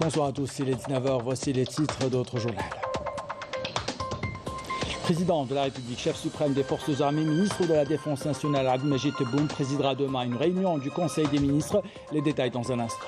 Bonsoir à tous, il est 19h, voici les titres d'autres journaux. Président de la République, chef suprême des forces armées, ministre de la Défense nationale, Abdelmajid Tebboune, présidera demain une réunion du Conseil des ministres. Les détails dans un instant.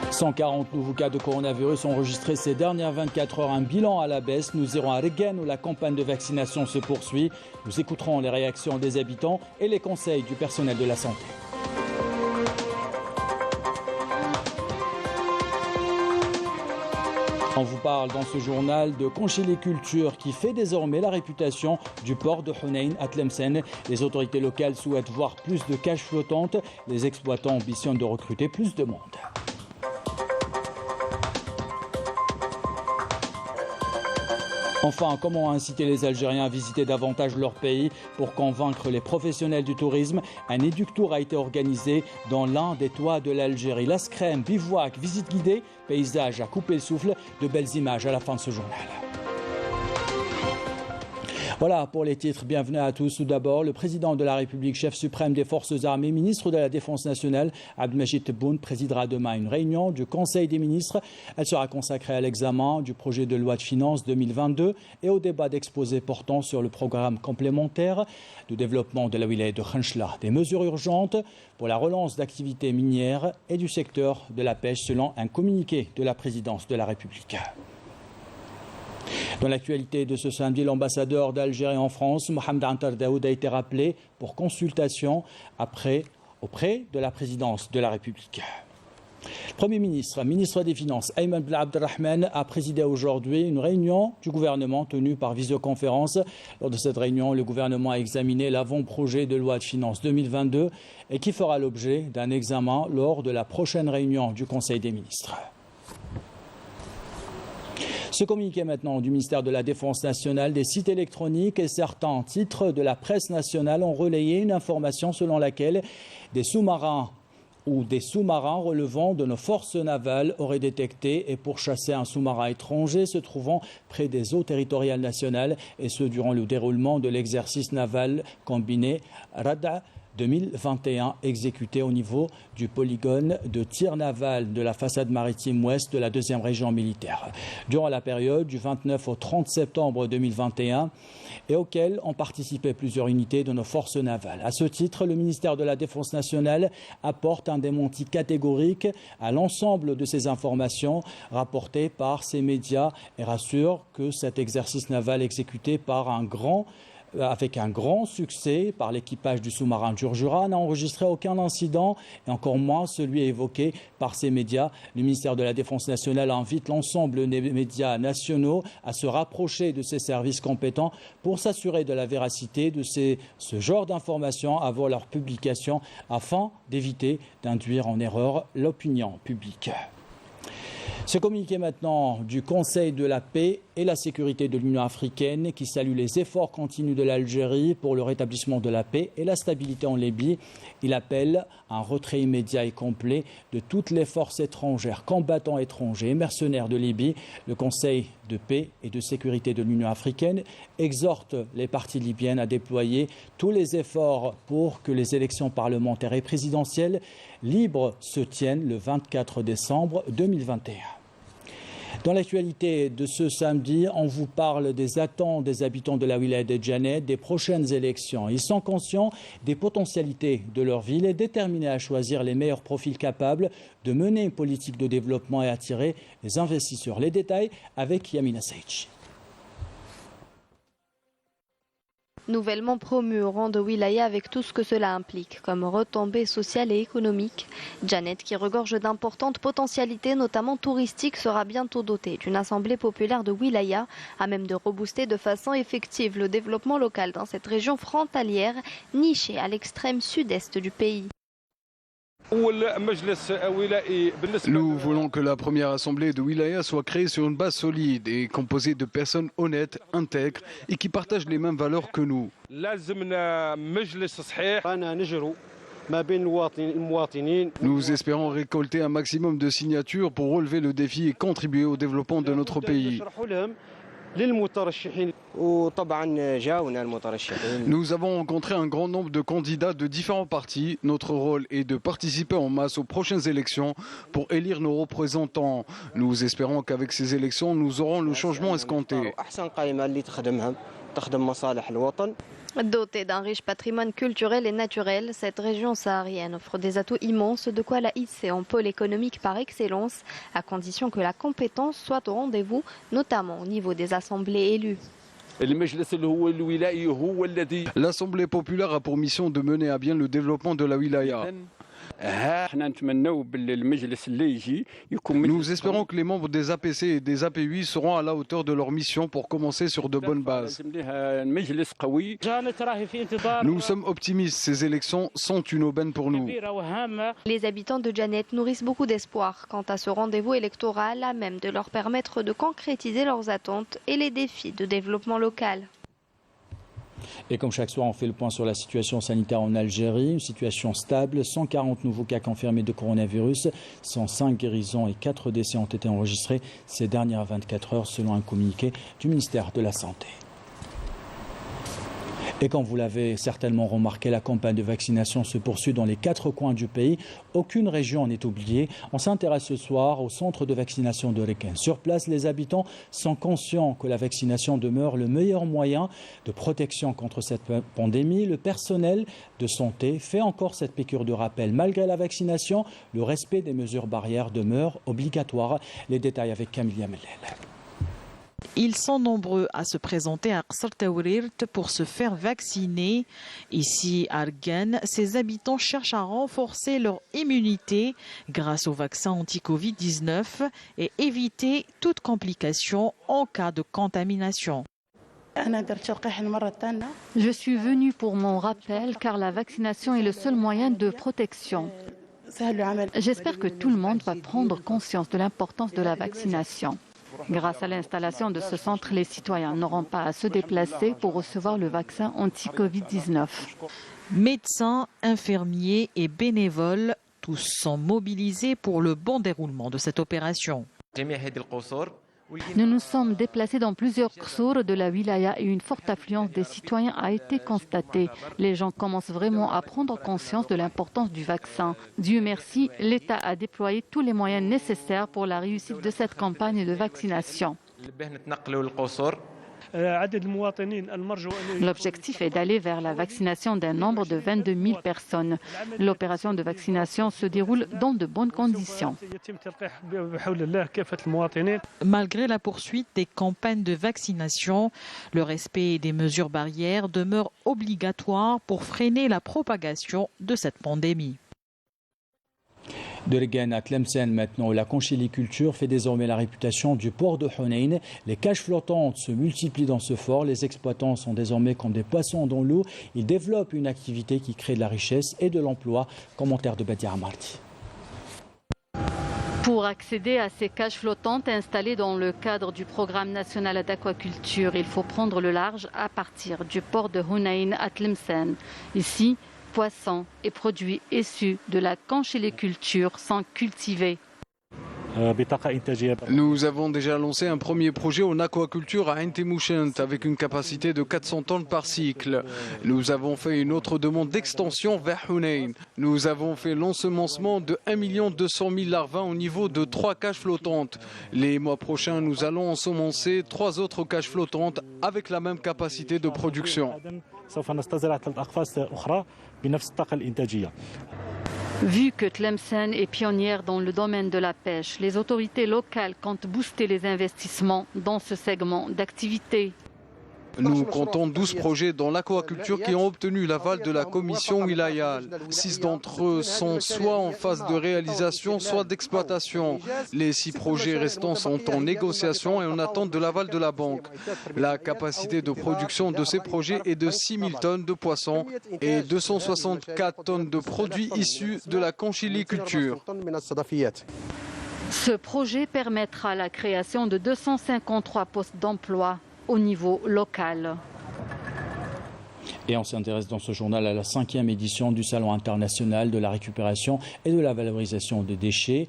« 140 nouveaux cas de coronavirus enregistrés ces dernières 24 heures, un bilan à la baisse. Nous irons à Regen où la campagne de vaccination se poursuit. Nous écouterons les réactions des habitants et les conseils du personnel de la santé. On vous parle dans ce journal de conchyliculture qui fait désormais la réputation du port de Hunayn à Tlemcen. Les autorités locales souhaitent voir plus de cages flottantes. Les exploitants ambitionnent de recruter plus de monde. Enfin, comment inciter les Algériens à visiter davantage leur pays pour convaincre les professionnels du tourisme? Un éduc-tour a été organisé dans l'un des toits de l'Algérie. L'Ascrème, bivouac, visite guidée, paysage à couper le souffle, de belles images à la fin de ce journal. Voilà pour les titres. Bienvenue à tous. Tout d'abord, le président de la République, chef suprême des forces armées, ministre de la Défense nationale, Abdelmajid Tebboune, présidera demain une réunion du Conseil des ministres. Elle sera consacrée à l'examen du projet de loi de finances 2022 et au débat d'exposé portant sur le programme complémentaire de développement de la wilaya de Khenchela. Des mesures urgentes pour la relance d'activités minières et du secteur de la pêche selon un communiqué de la présidence de la République. Dans l'actualité de ce samedi, l'ambassadeur d'Algérie en France, Mohamed Antar Daoud, a été rappelé pour consultation auprès de la présidence de la République. Le Premier ministre, ministre des Finances, Ayman Ben Abdelrahman, a présidé aujourd'hui une réunion du gouvernement tenue par visioconférence. Lors de cette réunion, le gouvernement a examiné l'avant-projet de loi de finances 2022 et qui fera l'objet d'un examen lors de la prochaine réunion du Conseil des ministres. Ce communiqué maintenant du ministère de la Défense nationale, des sites électroniques et certains titres de la presse nationale ont relayé une information selon laquelle des sous-marins ou des sous-marins relevant de nos forces navales auraient détecté et pourchassé un sous-marin étranger se trouvant près des eaux territoriales nationales, et ce durant le déroulement de l'exercice naval combiné Rada 2021 exécuté au niveau du polygone de tir naval de la façade maritime ouest de la 2e région militaire durant la période du 29 au 30 septembre 2021 et auquel ont participé plusieurs unités de nos forces navales. À ce titre, le ministère de la Défense nationale apporte un démenti catégorique à l'ensemble de ces informations rapportées par ces médias et rassure que cet exercice naval exécuté avec un grand succès par l'équipage du sous-marin Djurjura n'a enregistré aucun incident et encore moins celui évoqué par ces médias. Le ministère de la Défense nationale invite l'ensemble des médias nationaux à se rapprocher de ces services compétents pour s'assurer de la véracité de ce genre d'informations avant leur publication afin d'éviter d'induire en erreur l'opinion publique. Ce communiqué maintenant du Conseil de la paix et la sécurité de l'Union africaine qui salue les efforts continus de l'Algérie pour le rétablissement de la paix et la stabilité en Libye. Il appelle à un retrait immédiat et complet de toutes les forces étrangères, combattants étrangers et mercenaires de Libye. Le Conseil de paix et de sécurité de l'Union africaine exhorte les parties libyennes à déployer tous les efforts pour que les élections parlementaires et présidentielles libres se tiennent le 24 décembre 2021. Dans l'actualité de ce samedi, on vous parle des attentes des habitants de la wilaya de Djanet, des prochaines élections. Ils sont conscients des potentialités de leur ville et déterminés à choisir les meilleurs profils capables de mener une politique de développement et attirer les investisseurs. Les détails avec Yamina Seitch. Nouvellement promu au rang de wilaya avec tout ce que cela implique, comme retombées sociales et économiques, Djanet, qui regorge d'importantes potentialités, notamment touristiques, sera bientôt dotée d'une assemblée populaire de wilaya, à même de rebooster de façon effective le développement local dans cette région frontalière, nichée à l'extrême sud-est du pays. Nous voulons que la première assemblée de Wilaya soit créée sur une base solide et composée de personnes honnêtes, intègres et qui partagent les mêmes valeurs que nous. Nous espérons récolter un maximum de signatures pour relever le défi et contribuer au développement de notre pays. Nous avons rencontré un grand nombre de candidats de différents partis. Notre rôle est de participer en masse aux prochaines élections pour élire nos représentants. Nous espérons qu'avec ces élections, nous aurons le changement escompté. Dotée d'un riche patrimoine culturel et naturel, cette région saharienne offre des atouts immenses, de quoi la hisser en pôle économique par excellence, à condition que la compétence soit au rendez-vous, notamment au niveau des assemblées élues. L'Assemblée populaire a pour mission de mener à bien le développement de la wilaya. Nous espérons que les membres des APC et des APUI seront à la hauteur de leur mission pour commencer sur de bonnes bases. Nous sommes optimistes, ces élections sont une aubaine pour nous. Les habitants de Janet nourrissent beaucoup d'espoir quant à ce rendez-vous électoral à même de leur permettre de concrétiser leurs attentes et les défis de développement local. Et comme chaque soir, on fait le point sur la situation sanitaire en Algérie. Une situation stable, 140 nouveaux cas confirmés de coronavirus, 105 guérisons et 4 décès ont été enregistrés ces dernières 24 heures selon un communiqué du ministère de la Santé. Et comme vous l'avez certainement remarqué, la campagne de vaccination se poursuit dans les 4 coins du pays. Aucune région n'est oubliée. On s'intéresse ce soir au centre de vaccination de Reken. Sur place, les habitants sont conscients que la vaccination demeure le meilleur moyen de protection contre cette pandémie. Le personnel de santé fait encore cette piqûre de rappel. Malgré la vaccination, le respect des mesures barrières demeure obligatoire. Les détails avec Camille Mellel. Ils sont nombreux à se présenter à Qsr Taourirt pour se faire vacciner. Ici, à Argan, ses habitants cherchent à renforcer leur immunité grâce au vaccin anti-Covid-19 et éviter toute complication en cas de contamination. Je suis venue pour mon rappel car la vaccination est le seul moyen de protection. J'espère que tout le monde va prendre conscience de l'importance de la vaccination. Grâce à l'installation de ce centre, les citoyens n'auront pas à se déplacer pour recevoir le vaccin anti-Covid-19. Médecins, infirmiers et bénévoles, tous sont mobilisés pour le bon déroulement de cette opération. Nous nous sommes déplacés dans plusieurs qsours de la wilaya et une forte affluence des citoyens a été constatée. Les gens commencent vraiment à prendre conscience de l'importance du vaccin. Dieu merci, l'État a déployé tous les moyens nécessaires pour la réussite de cette campagne de vaccination. L'objectif est d'aller vers la vaccination d'un nombre de 22 000 personnes. L'opération de vaccination se déroule dans de bonnes conditions. Malgré la poursuite des campagnes de vaccination, le respect des mesures barrières demeure obligatoire pour freiner la propagation de cette pandémie. De Regen à Tlemcen maintenant, la conchiliculture fait désormais la réputation du port de Hunayn. Les cages flottantes se multiplient dans ce fort. Les exploitants sont désormais comme des poissons dans l'eau. Ils développent une activité qui crée de la richesse et de l'emploi. Commentaire de Badia Marti. Pour accéder à ces cages flottantes installées dans le cadre du programme national d'aquaculture, il faut prendre le large à partir du port de Hunayn à Tlemcen. Ici, poissons et produits issus de la conchiliculture sont cultivés. Nous avons déjà lancé un premier projet en aquaculture à Intemouchent avec une capacité de 400 tonnes par cycle. Nous avons fait une autre demande d'extension vers Hunayn. Nous avons fait l'ensemencement de 1 200 000 larvins au niveau de 3 cages flottantes. Les mois prochains, nous allons ensemencer 3 autres cages flottantes avec la même capacité de production. Vu que Tlemcen est pionnière dans le domaine de la pêche, les autorités locales comptent booster les investissements dans ce segment d'activité. Nous comptons 12 projets dans l'aquaculture qui ont obtenu l'aval de la commission wilaya. 6 d'entre eux sont soit en phase de réalisation, soit d'exploitation. Les 6 projets restants sont en négociation et en attente de l'aval de la banque. La capacité de production de ces projets est de 6 000 tonnes de poissons et 264 tonnes de produits issus de la conchiliculture. Ce projet permettra la création de 253 postes d'emploi au niveau local. Et on s'intéresse dans ce journal à la 5e édition du Salon international de la récupération et de la valorisation des déchets,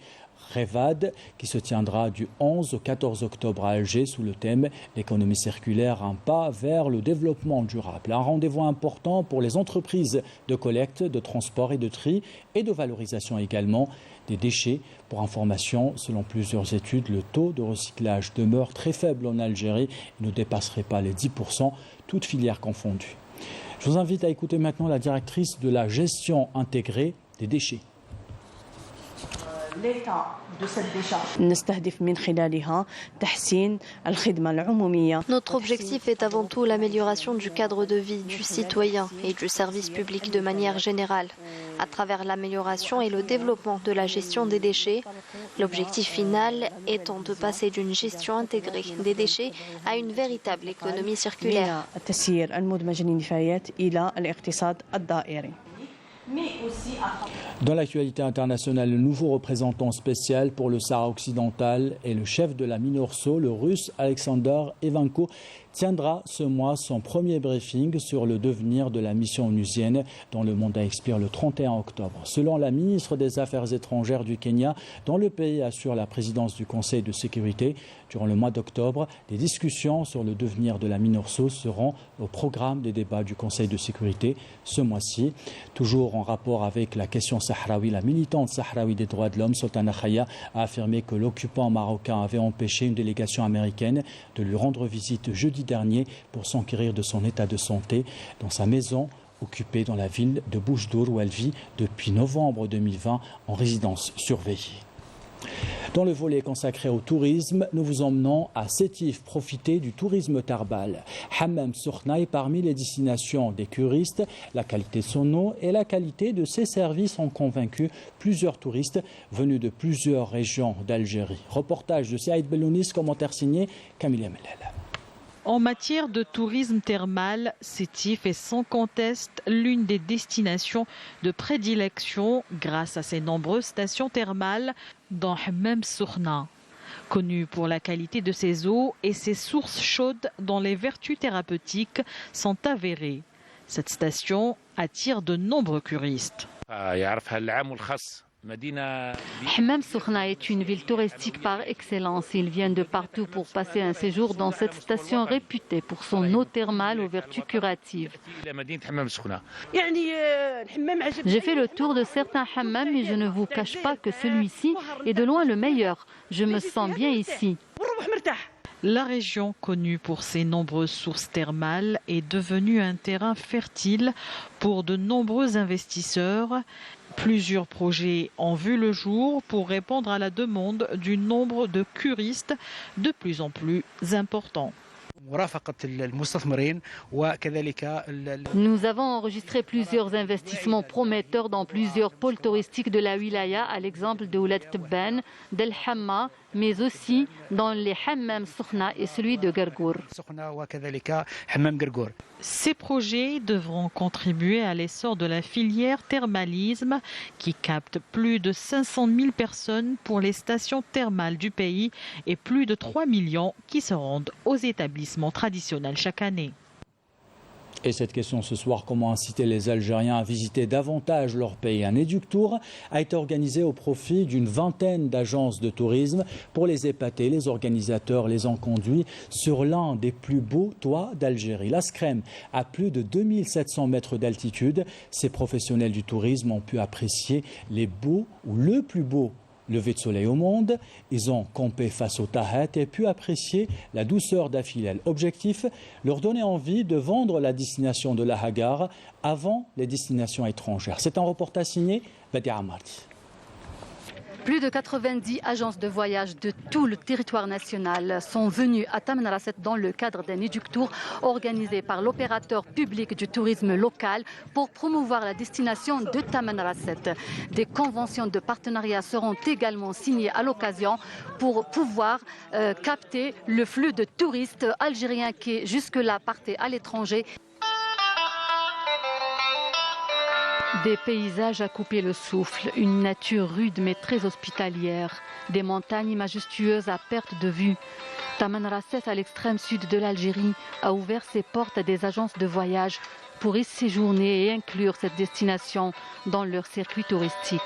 REVAD, qui se tiendra du 11 au 14 octobre à Alger sous le thème « L'économie circulaire, un pas vers le développement durable ». Un rendez-vous important pour les entreprises de collecte, de transport et de tri et de valorisation également des déchets. Pour information, selon plusieurs études, le taux de recyclage demeure très faible en Algérie et ne dépasserait pas les 10%, toutes filières confondues. Je vous invite à écouter maintenant la directrice de la gestion intégrée des déchets. L'état de cette décharge. Notre objectif est avant tout l'amélioration du cadre de vie du citoyen et du service public de manière générale. À travers l'amélioration et le développement de la gestion des déchets, l'objectif final étant de passer d'une gestion intégrée des déchets à une véritable économie circulaire. Dans l'actualité internationale, le nouveau représentant spécial pour le Sahara occidental et le chef de la MINURSO, le russe Alexander Evanko, tiendra ce mois son premier briefing sur le devenir de la mission onusienne dont le mandat expire le 31 octobre. Selon la ministre des Affaires étrangères du Kenya, dont le pays assure la présidence du Conseil de sécurité, durant le mois d'octobre, des discussions sur le devenir de la MINURSO seront au programme des débats du Conseil de sécurité ce mois-ci. Toujours en rapport avec la question sahraoui, la militante sahraoui des droits de l'homme, Sultana Khaya, a affirmé que l'occupant marocain avait empêché une délégation américaine de lui rendre visite jeudi dernier pour s'enquérir de son état de santé dans sa maison occupée dans la ville de Boujdour où elle vit depuis novembre 2020 en résidence surveillée. Dans le volet consacré au tourisme, nous vous emmenons à Sétif profiter du tourisme tarbal. Hammam Soukhna est parmi les destinations des curistes. La qualité de son eau et la qualité de ses services ont convaincu plusieurs touristes venus de plusieurs régions d'Algérie. Reportage de Saïd Bellounis, commentaire signé Camille Melel. En matière de tourisme thermal, Sétif est sans conteste l'une des destinations de prédilection grâce à ses nombreuses stations thermales dans Hammam Soukhna. Connu pour la qualité de ses eaux et ses sources chaudes dont les vertus thérapeutiques sont avérées. Cette station attire de nombreux curistes. Hammam Soukhna est une ville touristique par excellence. Ils viennent de partout pour passer un séjour dans cette station réputée pour son eau thermale aux vertus curatives. J'ai fait le tour de certains hammams et je ne vous cache pas que celui-ci est de loin le meilleur. Je me sens bien ici. La région, connue pour ses nombreuses sources thermales, est devenue un terrain fertile pour de nombreux investisseurs. Plusieurs projets ont vu le jour pour répondre à la demande du nombre de curistes de plus en plus important. Nous avons enregistré plusieurs investissements prometteurs dans plusieurs pôles touristiques de la wilaya, à l'exemple de Oulad Tebban, d'El Hamma, mais aussi dans les Hammam Soukhna et celui de Gargour. Ces projets devront contribuer à l'essor de la filière thermalisme qui capte plus de 500 000 personnes pour les stations thermales du pays et plus de 3 millions qui se rendent aux établissements traditionnels chaque année. Et cette question ce soir, comment inciter les Algériens à visiter davantage leur pays? Un éductour a été organisé au profit d'une vingtaine d'agences de tourisme. Pour les épater, les organisateurs les ont conduits sur l'un des plus beaux toits d'Algérie. L'Ascrem, à plus de 2700 mètres d'altitude, ces professionnels du tourisme ont pu apprécier les beaux ou le plus beau lever de soleil au monde. Ils ont campé face au Tahat et pu apprécier la douceur d'Afilel. Objectif, leur donner envie de vendre la destination de la Hagar avant les destinations étrangères. C'est un reportage signé Badia Amardi. Plus de 90 agences de voyage de tout le territoire national sont venues à Tamanrasset dans le cadre d'un éductour organisé par l'opérateur public du tourisme local pour promouvoir la destination de Tamanrasset. Des conventions de partenariat seront également signées à l'occasion pour pouvoir capter le flux de touristes algériens qui jusque-là partaient à l'étranger. Des paysages à couper le souffle, une nature rude mais très hospitalière, des montagnes majestueuses à perte de vue. Tamanrasset, à l'extrême sud de l'Algérie, a ouvert ses portes à des agences de voyage pour y séjourner et inclure cette destination dans leur circuit touristique.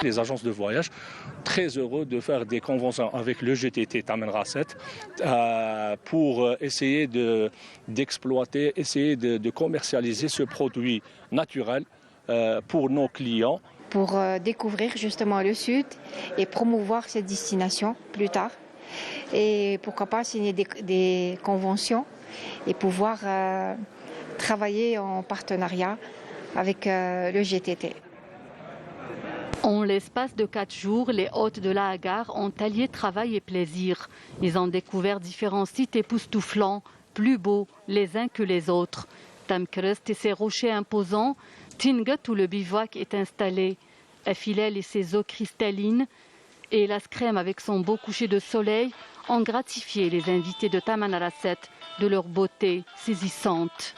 Les agences de voyage, très heureux de faire des conventions avec le GTT Taman Rasset pour essayer d'exploiter, essayer de commercialiser ce produit naturel pour nos clients. Pour découvrir justement le sud et promouvoir cette destination plus tard. Et pourquoi pas signer des conventions et pouvoir travailler en partenariat avec le GTT. En l'espace de 4 jours, les hôtes de la Hagar ont allié travail et plaisir. Ils ont découvert différents sites époustouflants, plus beaux les uns que les autres. Tamkrest et ses rochers imposants, Tingat où le bivouac est installé, Afilel et ses eaux cristallines, et Laskrem avec son beau coucher de soleil ont gratifié les invités de Taman Rasset de leur beauté saisissante.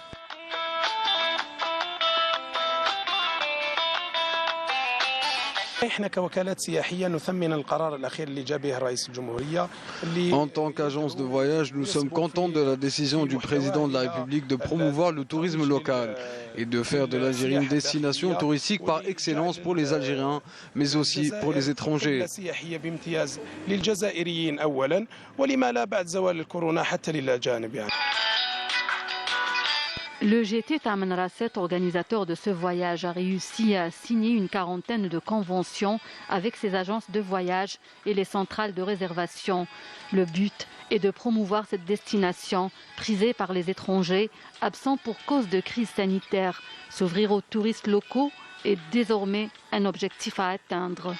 En tant qu'agence de voyage, nous sommes contents de la décision du président de la République de promouvoir le tourisme local et de faire de l'Algérie une destination touristique par excellence pour les Algériens, mais aussi pour les étrangers. Le GT Taman Rasset, organisateur de ce voyage, a réussi à signer une quarantaine de conventions avec ses agences de voyage et les centrales de réservation. Le but est de promouvoir cette destination prisée par les étrangers absents pour cause de crise sanitaire. S'ouvrir aux touristes locaux est désormais un objectif à atteindre.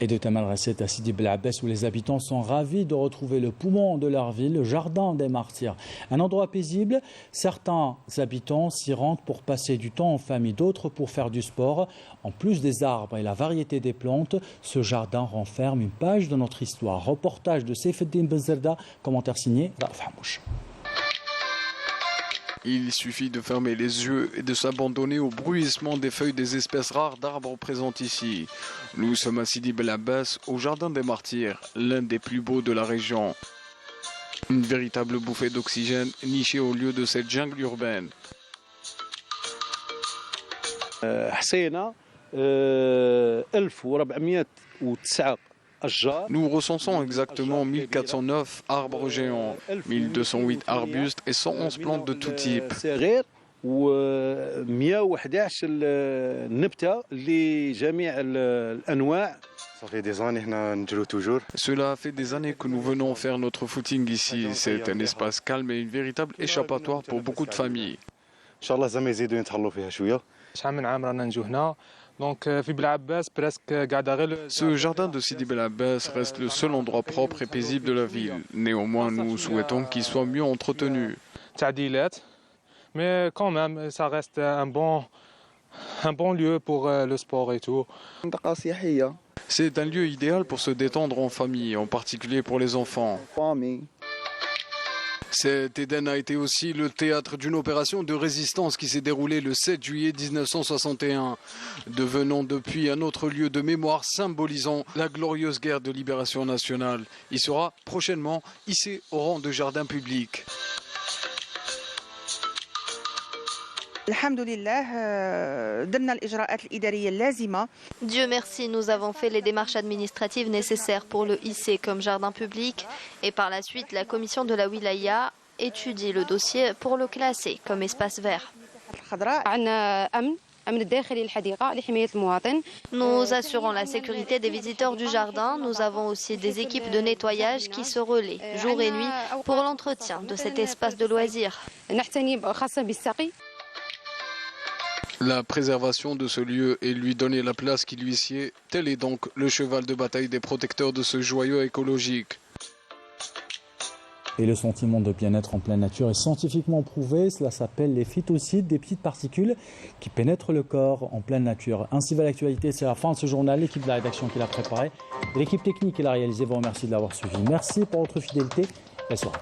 Et de Taman Rasset à Sidi Bel Abbès où les habitants sont ravis de retrouver le poumon de leur ville, le jardin des martyrs. Un endroit paisible, certains habitants s'y rendent pour passer du temps en famille, d'autres pour faire du sport. En plus des arbres et la variété des plantes, ce jardin renferme une page de notre histoire. Reportage de Seyfeddin Benzerda, commentaire signé Raouf Hamouche. Il suffit de fermer les yeux et de s'abandonner au bruissement des feuilles des espèces rares d'arbres présentes ici. Nous sommes à Sidi Bel Abbès, au Jardin des Martyrs, l'un des plus beaux de la région. Une véritable bouffée d'oxygène nichée au lieu de cette jungle urbaine. Nous recensons exactement 1409 arbres géants, 1208 arbustes et 111 plantes de tout type. Cela fait des années que nous venons faire notre footing ici. C'est un espace calme et une véritable échappatoire pour beaucoup de familles. Ce jardin de Sidi Bel Abbès reste le seul endroit propre et paisible de la ville. Néanmoins, nous souhaitons qu'il soit mieux entretenu. Mais quand même, ça reste un bon lieu pour le sport et tout. C'est un lieu idéal pour se détendre en famille, en particulier pour les enfants. Cet Éden a été aussi le théâtre d'une opération de résistance qui s'est déroulée le 7 juillet 1961, devenant depuis un autre lieu de mémoire symbolisant la glorieuse guerre de libération nationale. Il sera prochainement hissé au rang de jardin public. Dieu merci, nous avons fait les démarches administratives nécessaires pour le hisser comme jardin public et par la suite la commission de la Wilaya étudie le dossier pour le classer comme espace vert. Nous assurons la sécurité des visiteurs du jardin. Nous avons aussi des équipes de nettoyage qui se relaient jour et nuit pour l'entretien de cet espace de loisirs. La préservation de ce lieu et lui donner la place qui lui sied, tel est donc le cheval de bataille des protecteurs de ce joyau écologique. Et le sentiment de bien-être en pleine nature est scientifiquement prouvé. Cela s'appelle les phytocides, des petites particules qui pénètrent le corps en pleine nature. Ainsi va l'actualité. C'est la fin de ce journal. L'équipe de la rédaction qui l'a préparé et l'équipe technique qui l'a réalisé vous remercie de l'avoir suivi. Merci pour votre fidélité. Bonne soirée.